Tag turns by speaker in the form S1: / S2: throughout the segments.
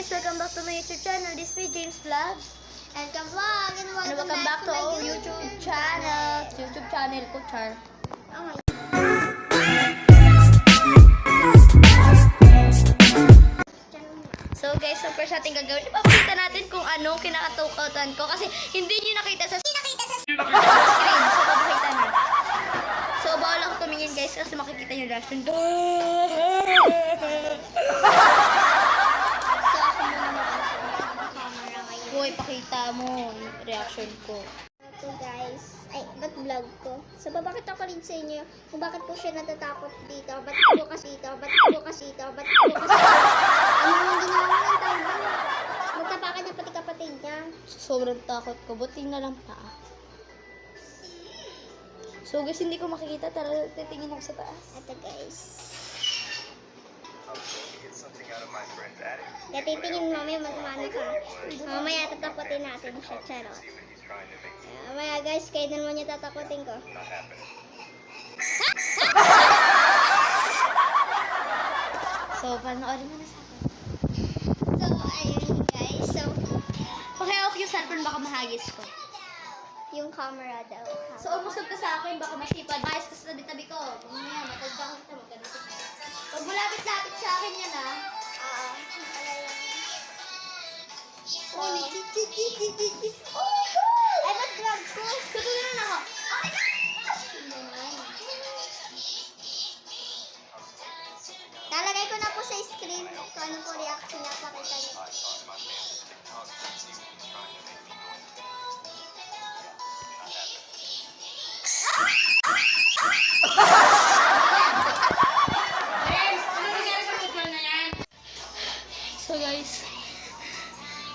S1: guys, welcome back to my YouTube channel. This is James Vlog.
S2: And ka-vlog, and
S1: Welcome back to our YouTube channel. YouTube channel ko, Char.
S2: Oh my.
S1: So guys, so first natin gagawin, ipapakita natin kung anong kinakatukatan ko kasi hindi nyo nakita sa screen. So papakita natin. So bawal ako tumingin guys kasi makikita yung reaction.
S2: So ako muna mag-camera ngayon.
S1: Hoy, pakita mo yung reaction ko.
S2: Ito guys, ay, ba't vlog ko? So babakita ko rin sa inyo kung bakit po siya natatakot dito, ba't po kasi dito, ba't po kasi dito, ba't po kasi ano yung ginawa ng tao? Magtapakan niya pati kapatid niya.
S1: Sobrang takot ko. Buti na lang pa. So guys, hindi ko makikita. Tara, titingin ako sa taas.
S2: Ito guys. Kaya titingin mo mamaya magmano ka. Mamaya tatakotin natin siya. Charot. Mamaya guys, kailan mo niya tatakotin ko?
S1: So, panoorin mo na sa akin.
S2: So, ayun guys. So,
S1: Pakihawak yung cellphone, baka mahagis ko.
S2: yung camera daw.
S1: So, umusog ka sa akin, baka masipad. Ayos ka sa tabi-tabi ko. Mamaya, matagda ko kita, magganito ka. Pag malapit-lapit sa akin yan, ha?
S2: Oh my God! Ay, ba't vlog ko?
S1: Tutunan na ako. Oh my gosh!
S2: Lalagay ko na po sa screen kung ano po reaction niya. Pakita niyo.
S1: So guys,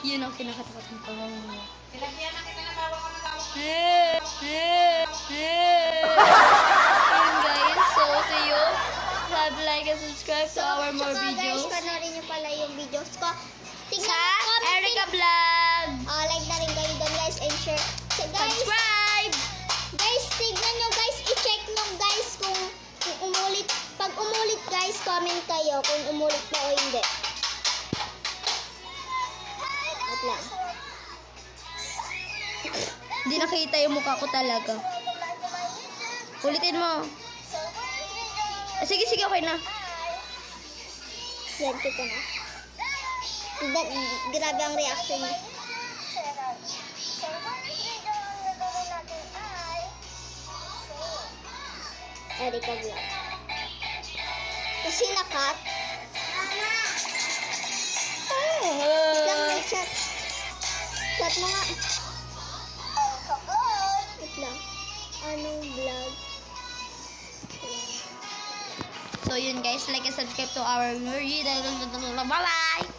S1: yun ang kinakatakot ko.
S2: Pinagyan na kita na bawak ko na bawak.
S1: Ayun guys, so see you. Subscribe, like, and subscribe to our more
S2: Tsaka
S1: videos.
S2: guys, panoorin niyo pala yung videos ko. Tingnan
S1: Sa
S2: comment,
S1: Erica Vlog.
S2: like na rin kayo doon guys and share. So, guys,
S1: Subscribe!
S2: tignan nyo guys, i-check nyo guys kung umulit. Pag umulit guys, comment kayo kung umulit na o hindi. Wait lang.
S1: Hindi nakita yung mukha ko talaga. Ulitin mo. Sige, okay na.
S2: Yan, kita na. Tignan, grabe ang reaction niya. Erica Vlog. Kasi nakat. Lang may chat. Chat mo nga. Wait lang. Anong vlog?
S1: So yun guys, like and subscribe to our video. Bye-bye!